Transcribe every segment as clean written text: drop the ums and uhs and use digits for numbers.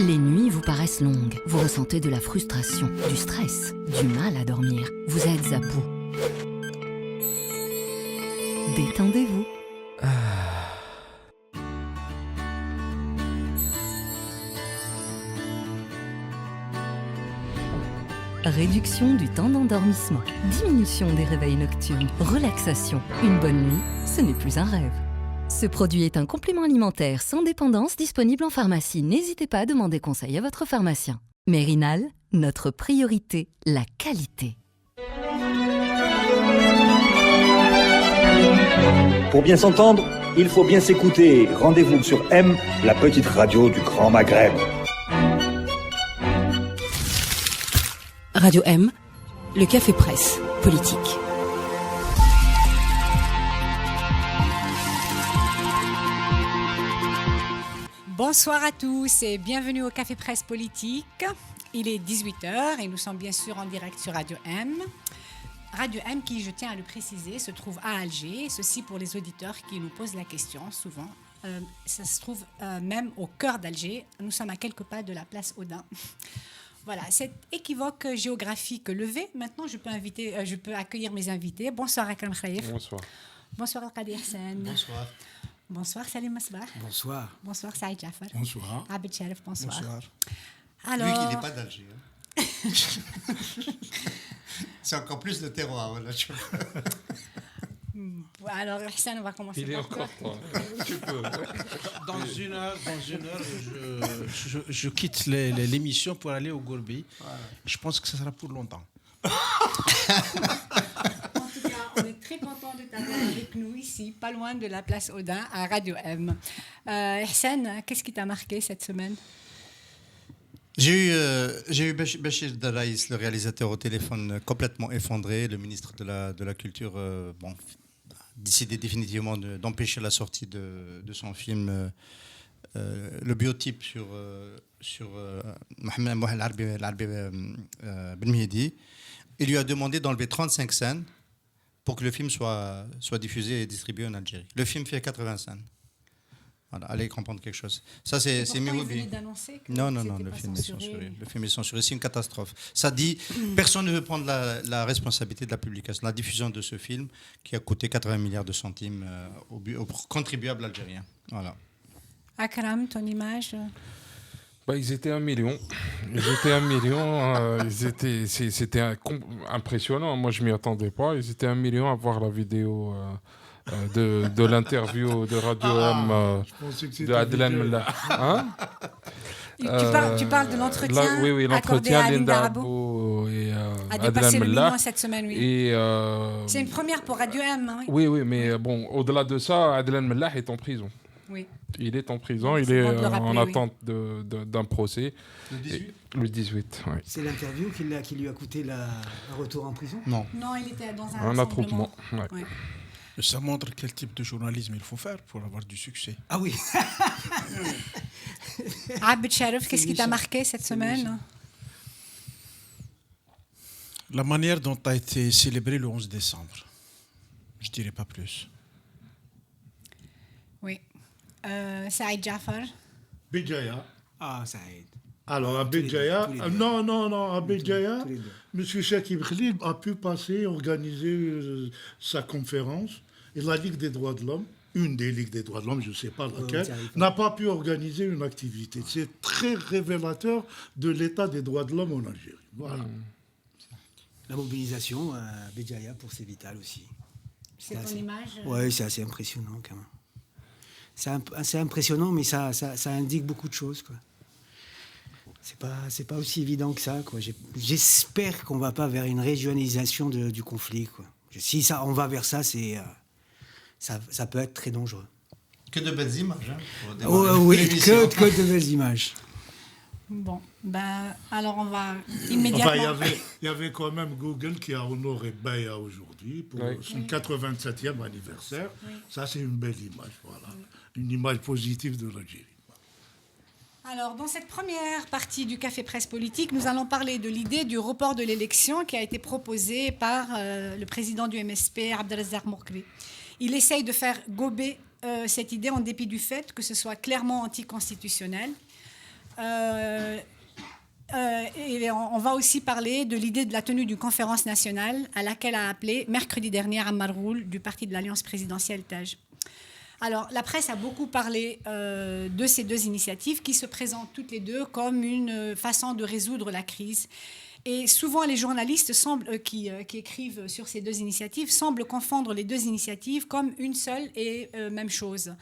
Les nuits vous paraissent longues. Vous ressentez de la frustration, du stress, du mal à dormir. Vous êtes à bout. Détendez-vous. Réduction du temps d'endormissement, diminution des réveils nocturnes, relaxation. Une bonne nuit, ce n'est plus un rêve. Ce produit est un complément alimentaire sans dépendance disponible en pharmacie. N'hésitez pas à demander conseil à votre pharmacien. Mérinal, notre priorité, la qualité. Pour bien s'entendre, il faut bien s'écouter. Rendez-vous sur M, la petite radio du Grand Maghreb. Radio M, le café presse politique. Bonsoir à tous et bienvenue au Café Presse Politique. Il est 18h et nous sommes bien sûr en direct sur Radio M. Radio M qui, je tiens à le préciser, se trouve à Alger. Ceci pour les auditeurs qui nous posent la question souvent. Ça se trouve même au cœur d'Alger. Nous sommes à quelques pas de la place Odin. Voilà, cette équivoque géographique levée. Maintenant, je peux accueillir mes invités. Bonsoir Akram Khaïf. Bonsoir. Bonsoir Al-Qadir Hassan. Bonsoir. Bonsoir Salim Masbah. Bonsoir. Bonsoir Saïd Jafar. Bonsoir. Abed Sharif, bonsoir. Bonsoir. Alors... Lui qui n'est pas d'Alger. Hein. C'est encore plus le terroir. Voilà. Alors Hassan, on va commencer. Il est par encore toi. temps. Tu peux. Dans une heure, je quitte l'émission pour aller au Gourbi. Voilà. Je pense que ce sera pour longtemps. En tout cas, on est très content de t'avoir avec nous ici, pas loin de la place Odin, à Radio M. Hassan, qu'est-ce qui t'a marqué cette semaine? J'ai eu Bachir Daraïs, le réalisateur, au téléphone complètement effondré. Le ministre de la Culture décidé définitivement d'empêcher la sortie de son film, le biotype sur Mohamed Al-Arbi Ben Mehdi. Il lui a demandé d'enlever 35 scènes pour que le film soit diffusé et distribué en Algérie. Le film fait 80 scènes. Voilà, allez comprendre quelque chose. Ça, c'est Mehdi. Non, le film est censuré. Le film est censuré, c'est une catastrophe. Ça dit, personne ne veut prendre la responsabilité de la publication, la diffusion de ce film qui a coûté 80 milliards de centimes aux contribuables algériens. Voilà. Akram, ton image? Ils étaient 1 million. C'était impressionnant. Moi, je m'y attendais pas. Ils étaient 1 million à voir la vidéo de l'interview de Radio M de Adlan Mellah. Hein? Tu parles de l'entretien, oui, l'entretien accordé à Linda Abou et a Adlan dépassé le Mellah. million cette semaine, oui. Et, c'est une première pour Radio M. Hein, oui, mais bon, au-delà de ça, Adlan Mellah est en prison. Oui. Il est en prison, Oui, il est rappeler, en attente d'un procès. Le 18 Le 18, oui. C'est l'interview qui lui a coûté un retour en prison? Non, il était dans Un attroupement. Ouais. Ouais. Ça montre quel type de journalisme il faut faire pour avoir du succès. Ah oui. Abed Sharif, qu'est-ce qui t'a marqué cette semaine? La manière dont a été célébré le 11 décembre. Je dirais pas plus. Oui. Saïd Jafar. Béjaïa. Ah, ça aide. Alors, à Tous les Béjaïa, deux. à Béjaïa, Tous les deux. M. Chakib Khalid a pu organiser sa conférence et la Ligue des droits de l'homme, une des Ligues des droits de l'homme, je ne sais pas laquelle, n'a pas pu organiser une activité. C'est très révélateur de l'état des droits de l'homme en Algérie. Voilà. La mobilisation à Béjaïa pour C'est Vital aussi. C'est ton image? Oui, c'est assez impressionnant quand même. C'est impressionnant, mais ça indique beaucoup de choses, quoi. C'est pas aussi évident que ça, quoi. J'espère qu'on va pas vers une régionalisation du conflit, quoi. Si on va vers ça, ça peut être très dangereux. que de belles images. Hein, oui, que de belles images. Bon, alors on va immédiatement... Il y avait quand même Google qui a honoré Baya aujourd'hui pour son 87e anniversaire. Oui. Ça, c'est une belle image, voilà. Oui. Une image positive de l'Algérie. Alors, dans cette première partie du Café Presse Politique, nous allons parler de l'idée du report de l'élection qui a été proposée par le président du MSP, Abdelrazak Moukri. Il essaye de faire gober cette idée en dépit du fait que ce soit clairement anticonstitutionnel. Et on va aussi parler de l'idée de la tenue d'une conférence nationale à laquelle a appelé mercredi dernier Ammar Ghoul du parti de l'Alliance présidentielle TAJ. Alors, la presse a beaucoup parlé de ces deux initiatives qui se présentent toutes les deux comme une façon de résoudre la crise. Et souvent, les journalistes qui écrivent sur ces deux initiatives semblent confondre les deux initiatives comme une seule et même chose.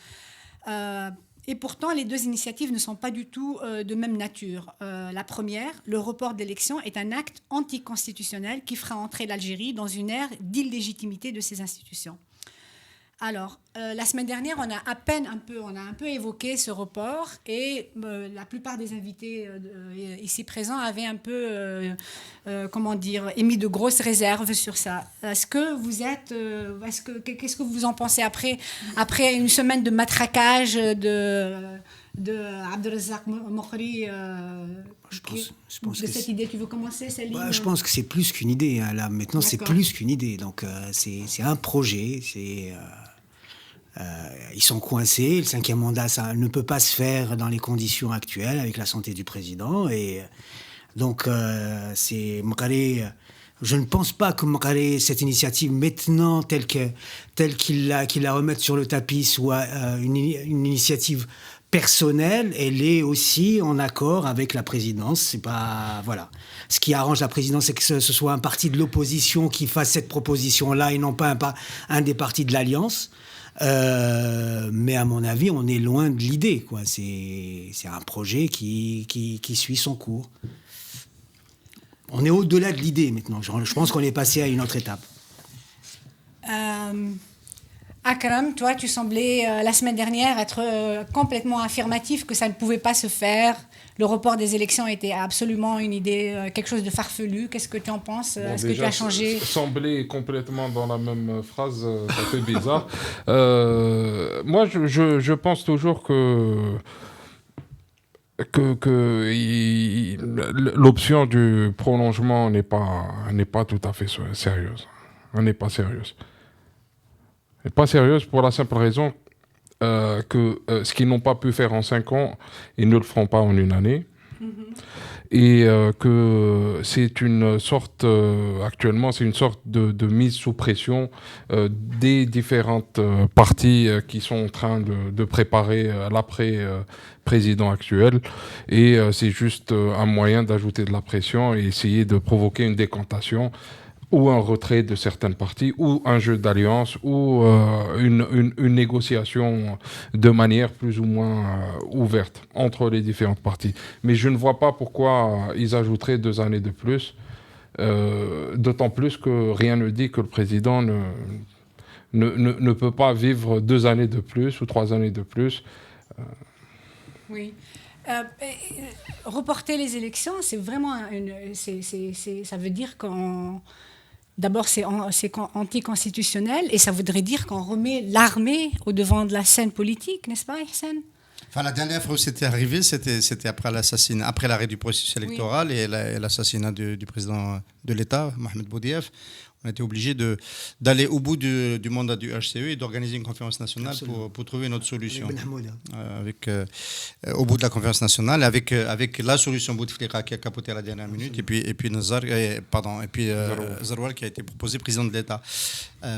Et pourtant, les deux initiatives ne sont pas du tout de même nature. La première, le report d'élections, est un acte anticonstitutionnel qui fera entrer l'Algérie dans une ère d'illégitimité de ses institutions. Alors, la semaine dernière, on a un peu évoqué ce report et la plupart des invités ici présents avaient un peu, émis de grosses réserves sur ça. Qu'est-ce que vous en pensez après une semaine de matraquage de Abdelrazak Mokhri de cette idée? Tu veux commencer, Salim? Je pense que c'est plus qu'une idée. Hein, là, maintenant, c'est plus qu'une idée. Donc, c'est un projet. Ils sont coincés. Le 5e mandat, ça ne peut pas se faire dans les conditions actuelles avec la santé du président. Et donc, je ne pense pas que Mokhri, cette initiative maintenant telle qu'il la remette sur le tapis, soit une initiative personnelle. Elle est aussi en accord avec la présidence. C'est pas Ce qui arrange la présidence, c'est que ce soit un parti de l'opposition qui fasse cette proposition-là et non pas un des partis de l'Alliance. Mais à mon avis, on est loin de l'idée, quoi. C'est un projet qui suit son cours. On est au-delà de l'idée maintenant. Je pense qu'on est passé à une autre étape. Akram, toi, tu semblais la semaine dernière être complètement affirmatif que ça ne pouvait pas se faire. Le report des élections était absolument une idée, quelque chose de farfelu. Qu'est-ce que tu en penses? Est-ce que tu as changé? Sembler complètement dans la même phrase, ça fait bizarre. Moi, je pense toujours que l'option du prolongement n'est pas tout à fait sérieuse. Elle n'est pas sérieuse. Elle n'est pas sérieuse pour la simple raison que ce qu'ils n'ont pas pu faire en 5 ans, ils ne le feront pas en une année. Et que c'est une sorte, actuellement, c'est une sorte de mise sous pression des différentes parties qui sont en train de préparer l'après-président actuel. Et c'est juste un moyen d'ajouter de la pression et essayer de provoquer une décantation ou un retrait de certaines parties, ou un jeu d'alliance, ou une négociation de manière plus ou moins ouverte entre les différentes parties. Mais je ne vois pas pourquoi ils ajouteraient 2 années de plus, d'autant plus que rien ne dit que le président ne peut pas vivre 2 années de plus ou 3 années de plus. Oui. Reporter les élections, c'est vraiment ça veut dire qu'on... D'abord, c'est anticonstitutionnel et ça voudrait dire qu'on remet l'armée au devant de la scène politique, n'est-ce pas, Ihsan? Enfin, la dernière fois où c'était arrivé, c'était après l'arrêt du processus électoral, oui, et l'assassinat du président de l'État, Mohamed Boudiaf. On a été obligé d'aller au bout du mandat du HCE et d'organiser une conférence nationale pour trouver une autre solution. Au bout de la conférence nationale, avec la solution Bouteflika qui a capoté à la dernière minute, et puis Zaroual qui a été proposé président de l'État,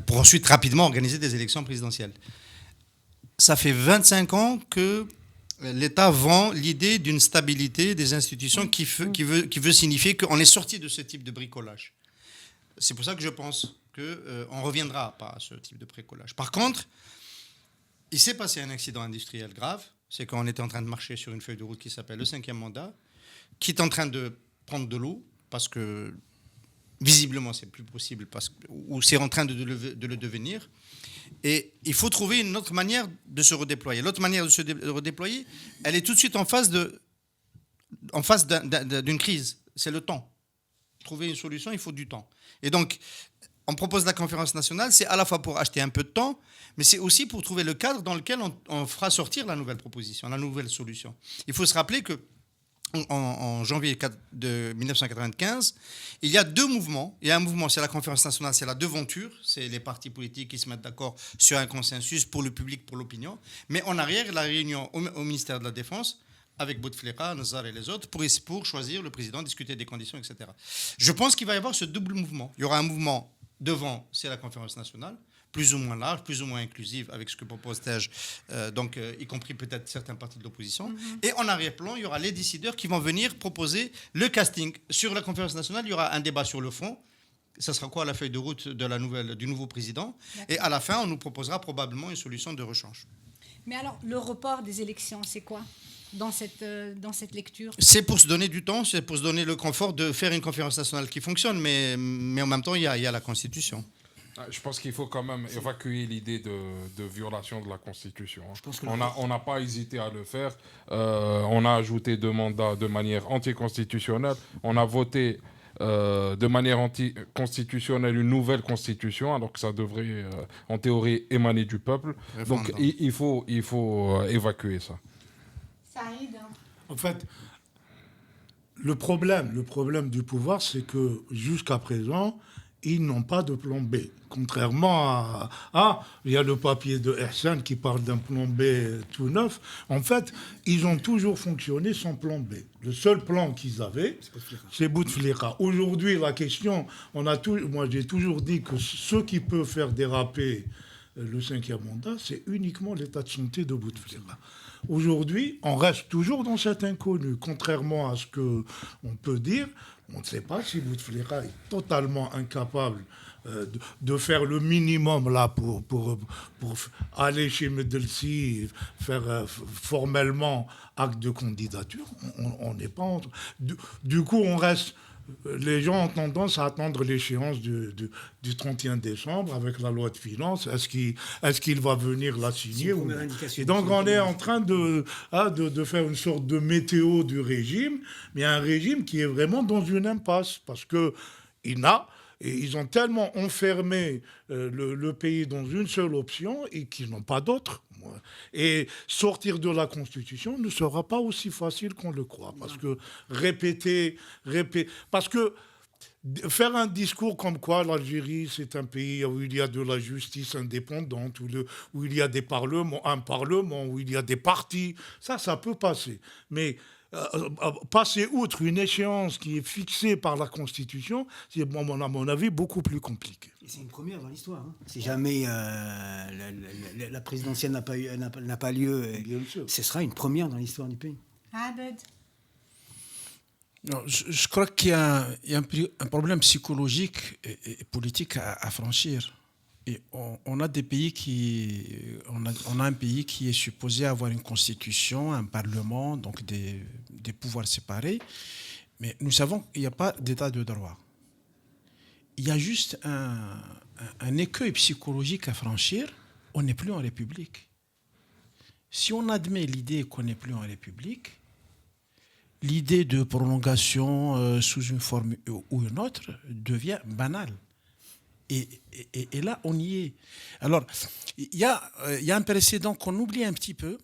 pour ensuite rapidement organiser des élections présidentielles. Ça fait 25 ans que l'État vend l'idée d'une stabilité des institutions qui veut signifier qu'on est sorti de ce type de bricolage. C'est pour ça que je pense qu'on ne reviendra pas à ce type de bricolage. Par contre, il s'est passé un accident industriel grave. C'est qu'on était en train de marcher sur une feuille de route qui s'appelle le 5e mandat, qui est en train de prendre de l'eau, parce que visiblement, c'est plus possible, ou c'est en train de le devenir. Et il faut trouver une autre manière de se redéployer. L'autre manière de se redéployer, elle est tout de suite en face d'une crise. C'est le temps. Trouver une solution, il faut du temps. Et donc, on propose la conférence nationale, c'est à la fois pour acheter un peu de temps, mais c'est aussi pour trouver le cadre dans lequel on fera sortir la nouvelle proposition, la nouvelle solution. Il faut se rappeler que en janvier de 1995, il y a 2 mouvements. Il y a un mouvement, c'est la conférence nationale, c'est la devanture, c'est les partis politiques qui se mettent d'accord sur un consensus pour le public, pour l'opinion. Mais en arrière, la réunion au ministère de la Défense, avec Bouteflika, Nazar et les autres, pour choisir le président, discuter des conditions, etc. Je pense qu'il va y avoir ce double mouvement. Il y aura un mouvement devant, c'est la conférence nationale, plus ou moins large, plus ou moins inclusive, avec ce que propose Tej, y compris peut-être certains partis de l'opposition. Et en arrière-plan, il y aura les décideurs qui vont venir proposer le casting. Sur la conférence nationale, il y aura un débat sur le fond. Ça sera quoi la feuille de route du nouveau président? Et à la fin, on nous proposera probablement une solution de rechange. Mais alors, le report des élections, c'est quoi dans cette lecture? C'est pour se donner du temps, c'est pour se donner le confort de faire une conférence nationale qui fonctionne, mais en même temps, il y a la Constitution. Je pense qu'il faut quand même évacuer l'idée de violation de la Constitution. On n'a pas hésité à le faire. On a ajouté 2 mandats de manière anticonstitutionnelle. On a voté de manière anticonstitutionnelle une nouvelle constitution, alors que ça devrait, en théorie, émaner du peuple. Donc il faut évacuer ça. Saïd. En fait, le problème du pouvoir, c'est que jusqu'à présent, ils n'ont pas de plan B. Contrairement il y a le papier de Hersen qui parle d'un plan B tout neuf. En fait, ils ont toujours fonctionné sans plan B. Le seul plan qu'ils avaient, c'est Bouteflika. Aujourd'hui, la question, moi j'ai toujours dit que ce qui peut faire déraper le 5e mandat, c'est uniquement l'état de santé de Bouteflika. Aujourd'hui, on reste toujours dans cet inconnu. Contrairement à ce qu'on peut dire, on ne sait pas si Bouteflika est totalement incapable de faire le minimum là pour aller chez Medelsi, faire formellement acte de candidature. On n'est pas du coup, on reste. Les gens ont tendance à attendre l'échéance du 31 décembre avec la loi de finances. Est-ce qu'il va venir la signer Et donc on est en train de faire une sorte de météo du régime, mais un régime qui est vraiment dans une impasse parce que ils ont tellement enfermé le pays dans une seule option et qu'ils n'ont pas d'autre. Et sortir de la Constitution ne sera pas aussi facile qu'on le croit. Parce que parce que faire un discours comme quoi l'Algérie, c'est un pays où il y a de la justice indépendante, où il y a un parlement, où il y a des partis, ça peut passer. Mais passer outre une échéance qui est fixée par la Constitution, c'est, à mon avis, beaucoup plus compliqué. Et c'est une première dans l'histoire. Hein. Si jamais la présidentielle n'a pas lieu, ce sera une première dans l'histoire du pays. Abed. Non, je crois qu'il y a un problème psychologique et politique à franchir. Et on a des pays on a un pays qui est supposé avoir une constitution, un parlement, donc des pouvoirs séparés. Mais nous savons qu'il n'y a pas d'état de droit. Il y a juste un écueil psychologique à franchir. On n'est plus en République. Si on admet l'idée qu'on n'est plus en République, l'idée de prolongation sous une forme ou une autre devient banale. Et là, on y est. Alors, il y a un précédent qu'on oublie un petit peu.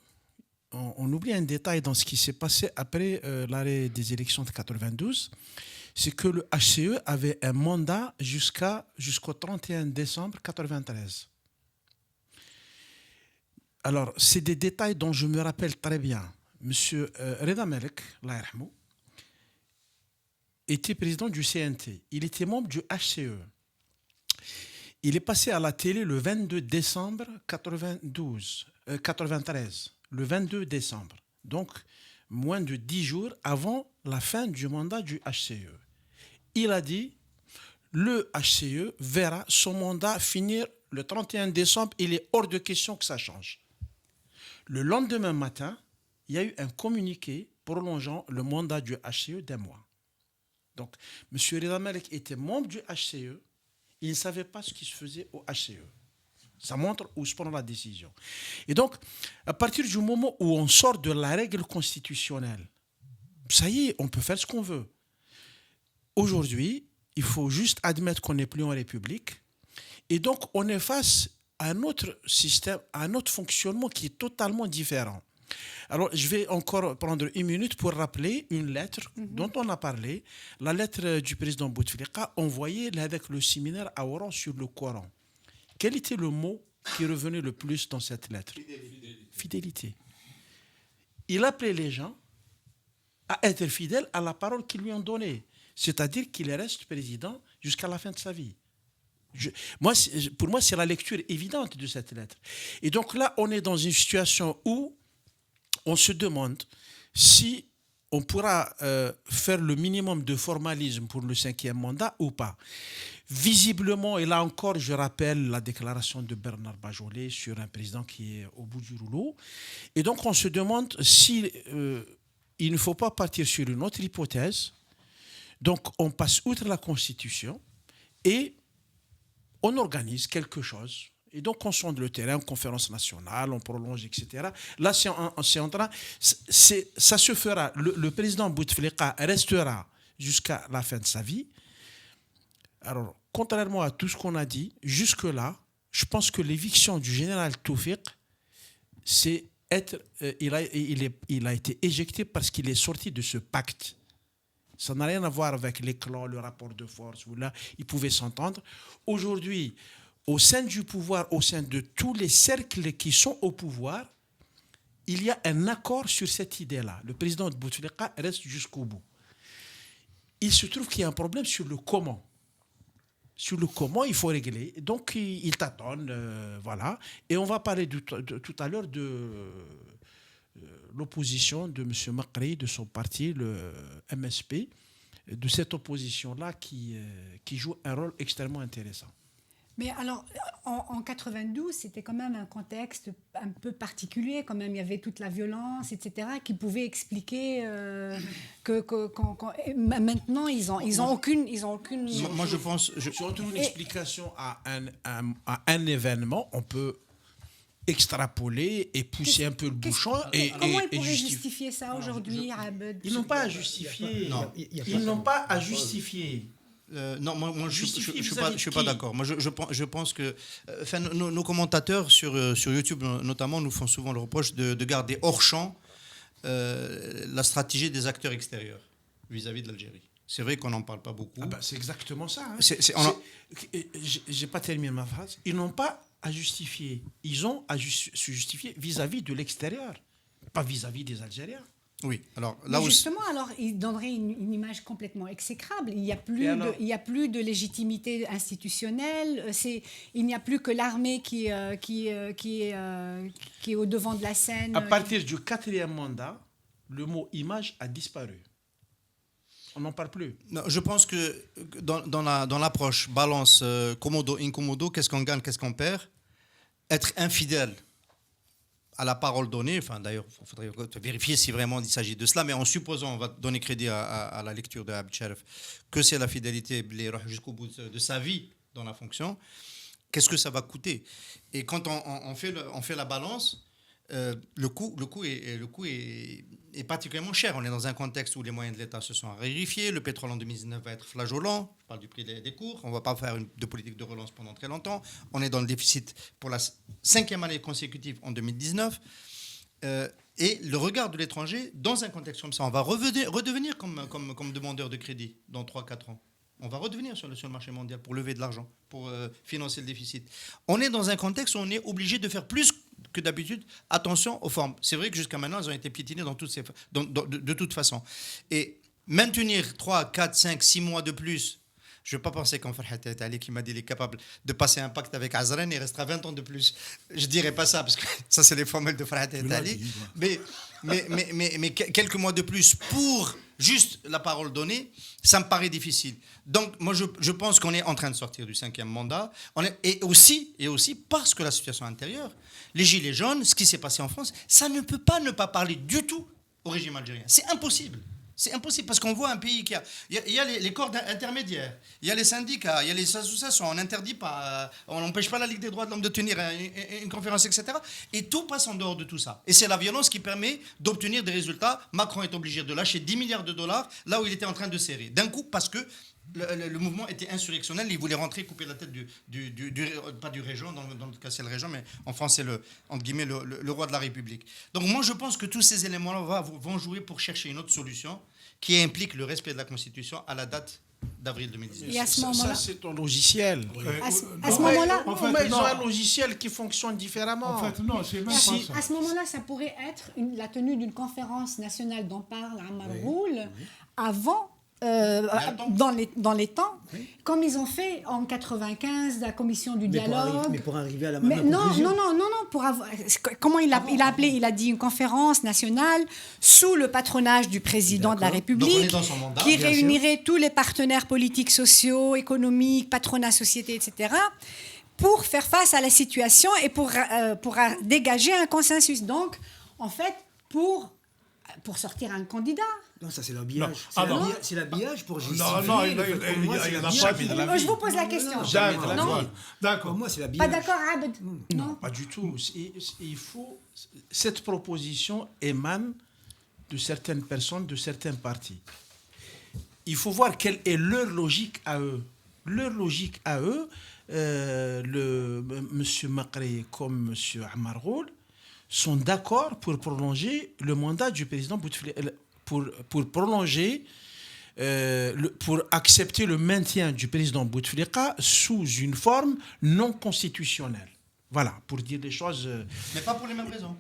On oublie un détail dans ce qui s'est passé après l'arrêt des élections de 92. C'est que le HCE avait un mandat jusqu'au 31 décembre 1993. Alors, c'est des détails dont je me rappelle très bien. Monsieur Reda Melek, Allah yarhamou, était président du CNT. Il était membre du HCE. Il est passé à la télé le 22 décembre 93, le 22 décembre, donc moins de 10 jours avant la fin du mandat du HCE. Il a dit, le HCE verra son mandat finir le 31 décembre, il est hors de question que ça change. Le lendemain matin, il y a eu un communiqué prolongeant le mandat du HCE d'1 mois. Donc, M. Reda Melek était membre du HCE, il ne savait pas ce qui se faisait au HCE. Ça montre où se prend la décision. Et donc, à partir du moment où on sort de la règle constitutionnelle, ça y est, on peut faire ce qu'on veut. Aujourd'hui, il faut juste admettre qu'on n'est plus en République. Et donc, on est face à un autre système, à un autre fonctionnement qui est totalement différent. Alors, je vais encore prendre 1 minute pour rappeler une lettre dont on a parlé, la lettre du président Bouteflika envoyée avec le séminaire à Oran sur le Coran. Quel était le mot qui revenait le plus dans cette lettre ? Fidélité. Il appelait les gens à être fidèle à la parole qu'ils lui ont donnée. C'est-à-dire qu'il reste président jusqu'à la fin de sa vie. Pour moi, c'est la lecture évidente de cette lettre. Et donc là, on est dans une situation où on se demande si on pourra faire le minimum de formalisme pour le 5e mandat ou pas. Visiblement, et là encore, je rappelle la déclaration de Bernard Bajolet sur un président qui est au bout du rouleau. Et donc, on se demande si il ne faut pas partir sur une autre hypothèse. Donc, on passe outre la Constitution et on organise quelque chose. Et donc, on sonde le terrain, conférence nationale, on prolonge, etc. Là, c'est en train... ça se fera. Le président Bouteflika restera jusqu'à la fin de sa vie. Alors, contrairement à tout ce qu'on a dit, jusque-là, je pense que l'éviction du général Toufik, c'est il a été éjecté parce qu'il est sorti de ce pacte. Ça n'a rien à voir avec les clans, le rapport de force, où là, ils pouvaient s'entendre. Aujourd'hui, au sein du pouvoir, au sein de tous les cercles qui sont au pouvoir, il y a un accord sur cette idée-là. Le président de Bouteflika reste jusqu'au bout. Il se trouve qu'il y a un problème sur le comment. Sur le comment, il faut régler. Donc, il tâtonne, voilà. Et on va parler tout à l'heure de l'opposition de M. Makri, de son parti, le MSP, de cette opposition-là qui joue un rôle extrêmement intéressant. Mais alors, en 92, c'était quand même un contexte un peu particulier. Quand même, il y avait toute la violence, etc., qui pouvait expliquer maintenant, ils ont aucune. Moi, je pense. Sur une explication à un événement, on peut extrapoler et pousser un peu le bouchon comment ils pourraient justifier ça aujourd'hui, Abed? Ils n'ont pas à justifier. Ils n'ont pas à justifier. Non, moi je suis pas d'accord. Moi, je pense que nos commentateurs sur YouTube, notamment, nous font souvent le reproche de garder hors champ la stratégie des acteurs extérieurs vis-à-vis de l'Algérie. C'est vrai qu'on n'en parle pas beaucoup. C'est exactement ça. J'ai pas terminé ma phrase. Ils n'ont pas à justifier. Ils ont à se justifier vis-à-vis de l'extérieur, pas vis-à-vis des Algériens. Oui, alors là justement, alors il donnerait une image complètement exécrable. Il n'y a plus de légitimité institutionnelle. Il n'y a plus que l'armée qui est au devant de la scène. À partir du 4e mandat, le mot image a disparu. On n'en parle plus. Non, je pense que dans l'approche balance commodo incommodo, qu'est-ce qu'on gagne, qu'est-ce qu'on perd, être infidèle à la parole donnée, enfin d'ailleurs, il faudrait vérifier si vraiment il s'agit de cela, mais en supposant, on va donner crédit à la lecture de Abd Sharaf, que c'est la fidélité jusqu'au bout de sa vie dans la fonction, qu'est-ce que ça va coûter? Et quand on fait la balance, le coût est particulièrement cher. On est dans un contexte où les moyens de l'État se sont raréfiés, le pétrole en 2019 va être flageolant, je parle du prix des cours, on ne va pas faire de politique de relance pendant très longtemps, on est dans le déficit pour la 5e année consécutive en 2019, et le regard de l'étranger, dans un contexte comme ça, on va redevenir comme demandeur de crédit dans 3-4 ans. On va redevenir sur le marché mondial pour lever de l'argent, pour financer le déficit. On est dans un contexte où on est obligé de faire plus que d'habitude attention aux formes. C'est vrai que jusqu'à maintenant, elles ont été piétinées de toute façon. Et maintenir 3, 4, 5, 6 mois de plus, je ne vais pas penser qu'en Farhat Ali qui m'a dit qu'il est capable de passer un pacte avec Azran, il restera 20 ans de plus. Je ne dirais pas ça, parce que ça, c'est les formules de Farhat Ali. Mais quelques mois de plus pour juste la parole donnée, ça me paraît difficile. Donc, moi, je pense qu'on est en train de sortir du 5e mandat. Et aussi parce que la situation intérieure, les Gilets jaunes, ce qui s'est passé en France, ça ne peut pas ne pas parler du tout au régime algérien. C'est impossible. C'est impossible parce qu'on voit un pays qui il y a les corps intermédiaires, il y a les syndicats, il y a les associations, on n'empêche pas la Ligue des droits de l'homme de tenir une conférence, etc. Et tout passe en dehors de tout ça. Et c'est la violence qui permet d'obtenir des résultats. Macron est obligé de lâcher 10 milliards de dollars là où il était en train de serrer. D'un coup, parce que Le mouvement était insurrectionnel, il voulait rentrer, couper la tête pas du régent, dans le cas c'est le régent, mais en France c'est entre guillemets, le roi de la République. Donc moi je pense que tous ces éléments-là vont jouer pour chercher une autre solution qui implique le respect de la Constitution à la date d'avril 2019. Et à ce moment-là, ça c'est ton logiciel. À ce moment-là, ils ont un logiciel qui fonctionne différemment. En fait, non, c'est même pas ça. à ce moment-là, ça pourrait être la tenue d'une conférence nationale dont parle Ammar Roul avant. Dans les temps, comme ils ont fait en 95 la commission du dialogue. Mais pour arriver à la non, conclusion. pour avoir, comment il a appelé, il a dit une conférence nationale sous le patronage du président de la République, mandat, qui réunirait tous les partenaires politiques, sociaux, économiques, patronat, société, etc., pour faire face à la situation et pour dégager un consensus. Donc, en fait, pour sortir un candidat. Non, ça c'est l'habillage. Non. C'est l'habillage pour justifier. Non, il n'a pas Je vous pose la question. D'accord. Pour moi, c'est l'habillage. Pas d'accord, Abed? Non, pas du tout. Cette proposition émane de certaines personnes, de certains partis. Il faut voir quelle est leur logique à eux. Leur logique à eux, M. Makri comme M. Ammar Roul sont d'accord pour prolonger le mandat du président Bouteflika, pour prolonger, pour accepter le maintien du président Bouteflika sous une forme non constitutionnelle. Voilà, pour dire les choses. Mais pas pour les mêmes raisons.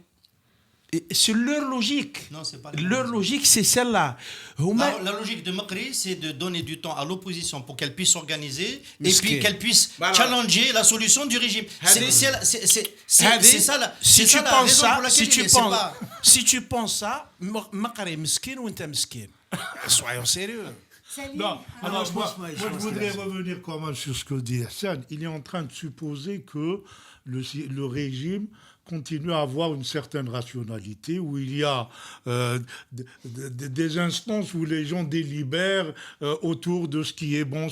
Et c'est leur logique. Non, c'est pas leur logique, c'est celle-là. La logique de Makri, c'est de donner du temps à l'opposition pour qu'elle puisse s'organiser et puis qu'elle puisse challenger la solution du régime. C'est ça la raison pour laquelle il est pas... Si tu penses ça, Makri miskin ou t'es miskin. Soyons sérieux. Non, alors moi je voudrais revenir quand même sur ce que dit Hassan. Il est en train de supposer que le régime continue à avoir une certaine rationalité, où il y a des instances où les gens délibèrent autour de ce qui est bon,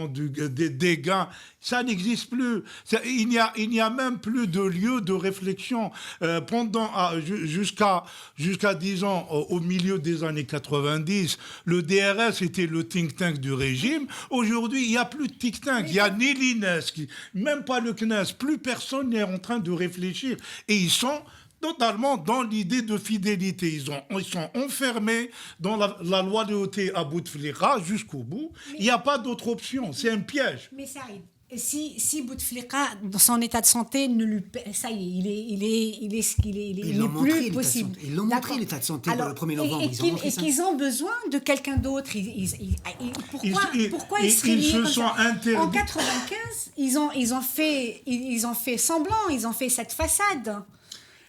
des gains. Ça n'existe plus. Il n'y a même plus de lieu de réflexion. Jusqu'à disons, au milieu des années 90, le DRS était le think tank du régime. Aujourd'hui, il n'y a plus de think tank. Il n'y a ni l'INES, même pas le CNES. Plus personne n'est en train de réfléchir. Et ils sont totalement dans l'idée de fidélité. Ils sont enfermés dans la loyauté à Bouteflika jusqu'au bout. Il n'y a pas d'autre option. C'est un piège. Mais ça arrive. Si Bouteflika, dans son état de santé, ça y est, il est ce qu'il est. Il n'est plus possible. Ils l'ont montré, l'état de santé, pour le 1er novembre. Et qu'ils ont besoin de quelqu'un d'autre. Pourquoi ils seraient liés comme ça ? En 95, ils ont fait semblant, ils ont fait cette façade.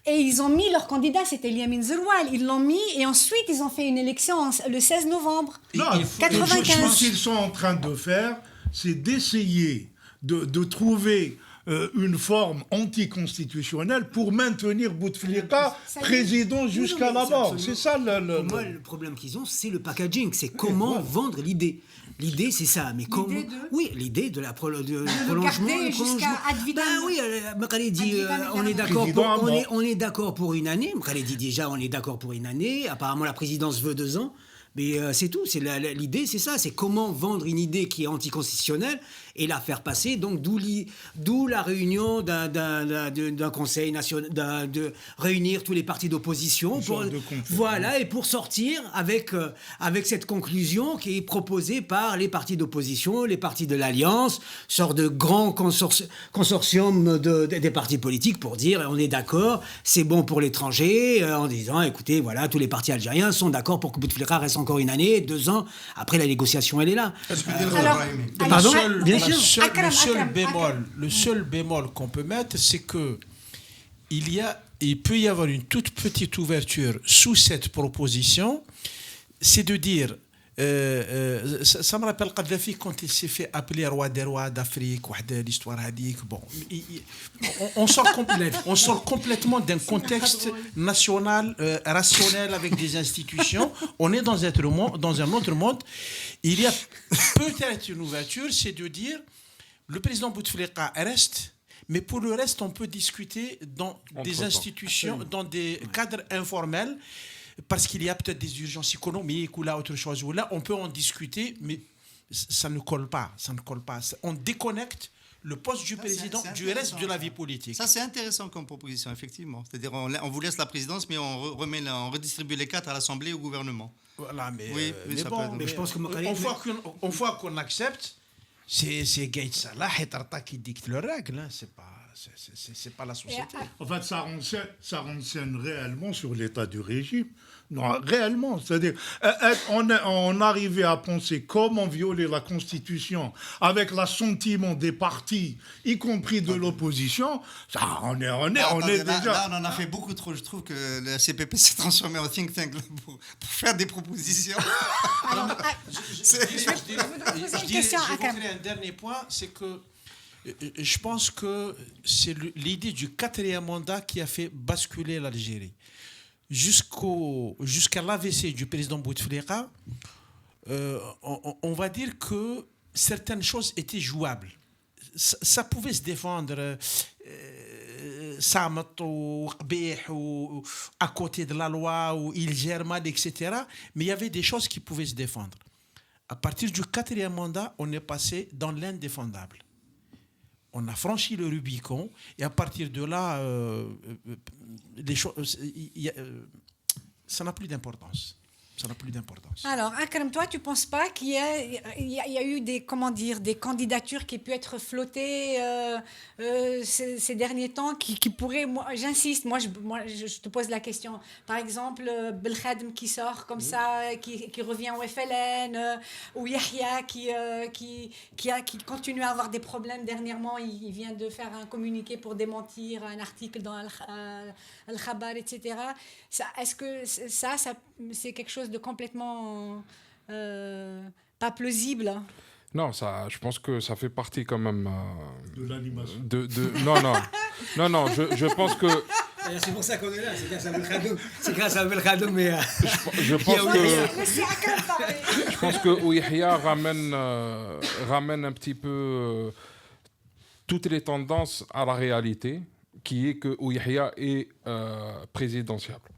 Et ils ont mis leur candidat, c'était Yamin Zeroual. Ils l'ont mis et ensuite ils ont fait une élection le 16 novembre 95. Ce qu'ils sont en train de faire, c'est d'essayer de trouver une forme anticonstitutionnelle pour maintenir Bouteflika président jusqu'à la mort. C'est ça Pour moi, le problème qu'ils ont, c'est le packaging. C'est comment vendre l'idée. L'idée, c'est ça. Mais comment... Oui, l'idée de la prolongement. Jusqu'à ad vitam. Oui, Makri dit on est d'accord pour une année. Makri dit déjà on est d'accord pour une année. Apparemment, la présidence veut 2 ans. Mais c'est tout. L'idée, c'est ça. C'est comment vendre une idée qui est anticonstitutionnelle et la faire passer. Donc, d'où la réunion d'un conseil national, de réunir tous les partis d'opposition. Voilà, et pour sortir avec cette conclusion qui est proposée par les partis d'opposition, les partis de l'Alliance, sorte de grand consortium des partis politiques pour dire on est d'accord, c'est bon pour l'étranger, en disant écoutez, voilà, tous les partis algériens sont d'accord pour que Bouteflika reste encore une année, 2 ans. Après, la négociation, elle est là. Pardon, bien sûr. Le seul bémol qu'on peut mettre, c'est que il peut y avoir une toute petite ouverture sous cette proposition, c'est de dire, ça me rappelle Kadhafi quand il s'est fait appeler roi des rois d'Afrique, l'histoire hadik. Bon, on sort complètement d'un contexte national, rationnel avec des institutions. On est dans un autre monde. Il y a peut-être une ouverture, c'est de dire le président Bouteflika reste, mais pour le reste, on peut discuter dans des institutions, dans des cadres informels, parce qu'il y a peut-être des urgences économiques ou là autre chose. Ou là, on peut en discuter, mais ça ne colle pas. On déconnecte le poste du président du reste de la vie politique. Ça, c'est intéressant comme proposition, effectivement. C'est-à-dire, on vous laisse la présidence, mais on redistribue les 4 à l'Assemblée et au gouvernement. Voilà, mais je pense que on voit qu'on accepte, c'est Gaït Salah et Tarta qui dictent les règles. Hein. C'est pas la société. En fait, ça renseigne réellement sur l'état du régime. Non, réellement. C'est-à-dire, on arrivait à penser comment violer la Constitution avec l'assentiment des partis, y compris de l'opposition. Ça, on est déjà... Là, on en a fait beaucoup trop. Je trouve que le CPP s'est transformé en think tank pour faire des propositions. J'évoquerai un dernier point, c'est que je pense que c'est l'idée du 4e mandat qui a fait basculer l'Algérie. Jusqu'à l'AVC du président Bouteflika, on va dire que certaines choses étaient jouables. Ça pouvait se défendre Samet ou Qbih ou à côté de la loi, ou il gère mal, etc. Mais il y avait des choses qui pouvaient se défendre. À partir du 4e mandat, on est passé dans l'indéfendable. On a franchi le Rubicon et à partir de là, les choses, ça n'a plus d'importance. Alors, Akram, toi, tu ne penses pas qu'il y a eu des candidatures qui pu être flottées ces derniers temps qui pourraient, j'insiste, je te pose la question. Par exemple, Belkhadem qui sort comme ça, qui revient au FLN, ou Yahya qui continue à avoir des problèmes dernièrement. Il vient de faire un communiqué pour démentir un article dans Al-Khabar, etc. Est-ce que ça, c'est quelque chose de complètement pas plausible? Non, je pense que ça fait partie quand même de l'animation. Non, je pense que... C'est pour ça qu'on est là, c'est grâce à Belkhadoum. Mais je pense que Ouihia ramène un petit peu toutes les tendances à la réalité, qui est que Ouihia est présidentiable.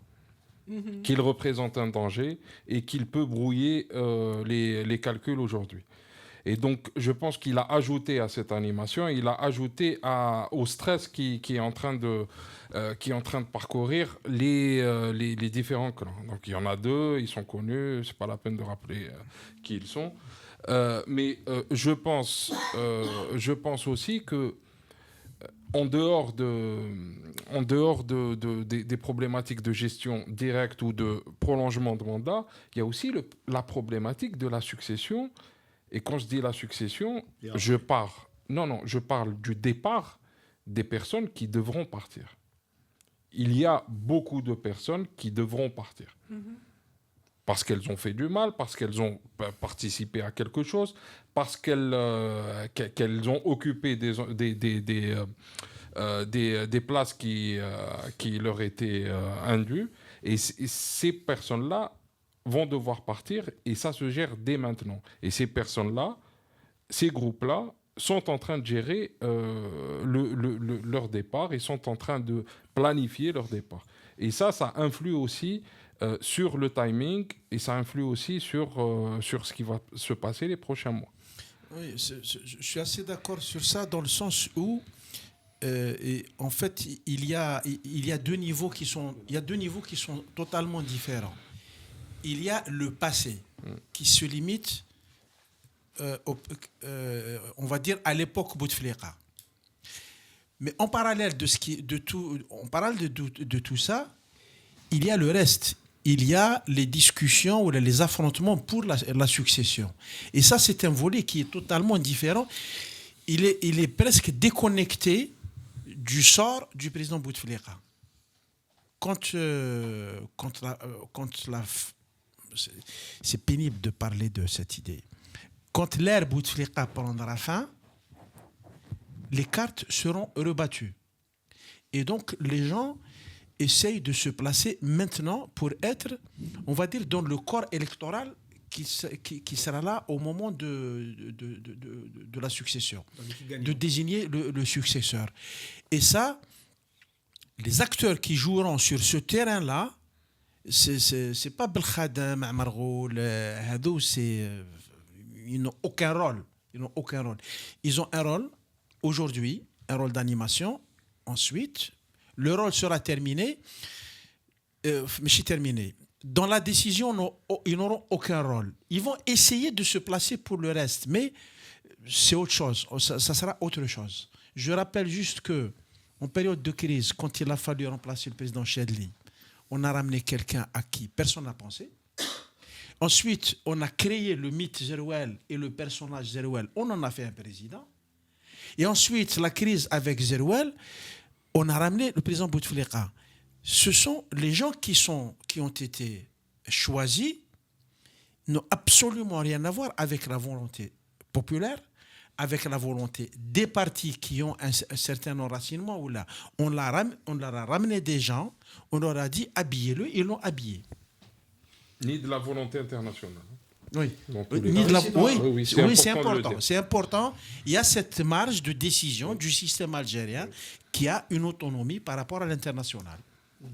Qu'il représente un danger et qu'il peut brouiller les calculs aujourd'hui. Et donc, je pense qu'il a ajouté à cette animation, il a ajouté au stress qui est en train de parcourir les différents clans. Donc, il y en a 2, ils sont connus, c'est pas la peine de rappeler qui ils sont. Mais je pense aussi que en dehors des problématiques de gestion directe ou de prolongement de mandat, il y a aussi la problématique de la succession. Et quand je dis la succession, je parle du départ des personnes qui devront partir. Il y a beaucoup de personnes qui devront partir. Parce qu'elles ont fait du mal, parce qu'elles ont participé à quelque chose, parce qu'elles ont occupé des places qui leur étaient indues. Et ces personnes-là vont devoir partir, et ça se gère dès maintenant. Et ces personnes-là, ces groupes-là, sont en train de gérer leur départ, et sont en train de planifier leur départ. Et ça influe aussi sur le timing, et ça influe aussi sur ce qui va se passer les prochains mois. Oui, je suis assez d'accord sur ça, dans le sens où en fait il y a 2 niveaux qui sont totalement différents. Il y a le passé qui se limite on va dire à l'époque Bouteflika. Mais en parallèle de tout ça, il y a le reste. Il y a les discussions ou les affrontements pour la succession. Et ça, c'est un volet qui est totalement différent. Il est presque déconnecté du sort du président Bouteflika. C'est pénible de parler de cette idée. Quand l'ère Bouteflika prendra fin, les cartes seront rebattues. Et donc, les gens essayent de se placer maintenant pour être, on va dire, dans le corps électoral qui sera là au moment de la succession, de désigner le successeur. Et ça, les acteurs qui joueront sur ce terrain-là, c'est pas Belkhadem, Amargoul, Hadou, c'est ils n'ont aucun rôle. Ils n'ont aucun rôle. Ils ont un rôle aujourd'hui, un rôle d'animation. Ensuite, le rôle sera terminé. Mais c'est terminé. Dans la décision, ils n'auront aucun rôle. Ils vont essayer de se placer pour le reste, mais c'est autre chose. Ça sera autre chose. Je rappelle juste que en période de crise, quand il a fallu remplacer le président Chedli, on a ramené quelqu'un à qui personne n'a pensé. Ensuite, on a créé le mythe Zerouel et le personnage Zerouel. On en a fait un président. Et ensuite, la crise avec Zerouel, on a ramené le président Bouteflika. Ce sont les gens qui ont été choisis, n'ont absolument rien à voir avec la volonté populaire, avec la volonté des partis qui ont un certain enracinement. Où là, on leur a ramené des gens, on leur a dit habillez-le, ils l'ont habillé. Ni de la volonté internationale. Oui, oui, c'est important. C'est important. Il y a cette marge de décision du système algérien qui a une autonomie par rapport à l'international.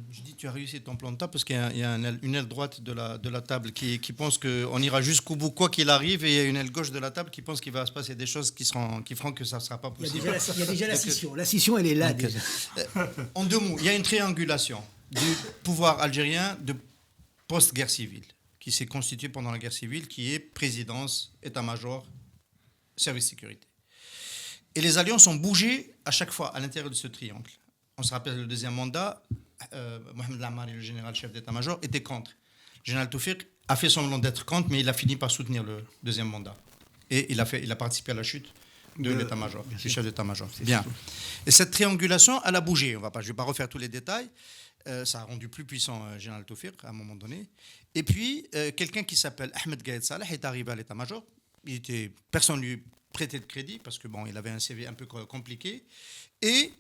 Je dis tu as réussi ton plan de table parce qu'il y a une aile droite de la table qui pense qu'on ira jusqu'au bout quoi qu'il arrive, et il y a une aile gauche de la table qui pense qu'il va se passer des choses qui feront que ça ne sera pas possible. Il y a déjà la scission. La scission, elle est là déjà. En deux mots, il y a une triangulation du pouvoir algérien de post-guerre civile qui s'est constituée pendant la guerre civile, qui est présidence, état-major, service sécurité. Et les alliances ont bougé à chaque fois à l'intérieur de ce triangle. On se rappelle le deuxième mandat, Mohamed Lamari, le général chef d'état-major, était contre. Le général Toufiq a fait semblant d'être contre, mais il a fini par soutenir le deuxième mandat. Et il a participé à la chute de l'état-major, du chef d'état-major. Bien. Et cette triangulation, elle a bougé. Je ne vais pas refaire tous les détails. Ça a rendu plus puissant le général Toufiq à un moment donné. Et puis, quelqu'un qui s'appelle Ahmed Gaïd Saleh est arrivé à l'état-major. Personne ne lui prêtait de crédit parce que il avait un CV un peu compliqué. Et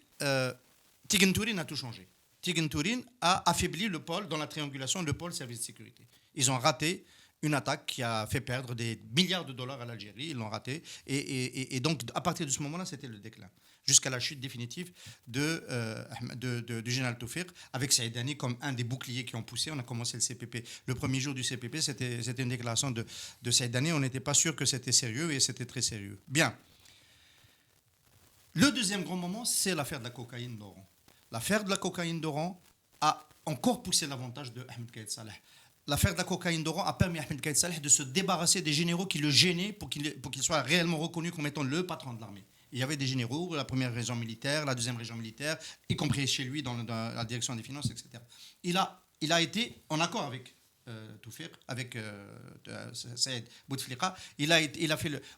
Tigane Tourine a tout changé. Tigane Tourine a affaibli le pôle dans la triangulation, le pôle service de sécurité. Ils ont raté une attaque qui a fait perdre des milliards de dollars à l'Algérie. Ils l'ont raté. Et donc, à partir de ce moment-là, c'était le déclin. Jusqu'à la chute définitive du général Toufiq, avec Saïd Hani comme un des boucliers qui ont poussé. On a commencé le CPP. Le premier jour du CPP, c'était une déclaration de Saïd Hani. On n'était pas sûr que c'était sérieux, et c'était très sérieux. Bien. Le deuxième grand moment, c'est l'affaire de la cocaïne d'Oran. L'affaire de la cocaïne d'Oran a encore poussé l'avantage de Ahmed Gaïd Saleh. L'affaire de la cocaïne d'Oran a permis à Ahmed Gaïd Saleh de se débarrasser des généraux qui le gênaient pour qu'il soit réellement reconnu comme étant le patron de l'armée. Il y avait des généraux, la première région militaire, la deuxième région militaire, y compris chez lui dans la direction des finances, etc. Il a été en accord avec Toufiq, avec Saïd Bouteflika.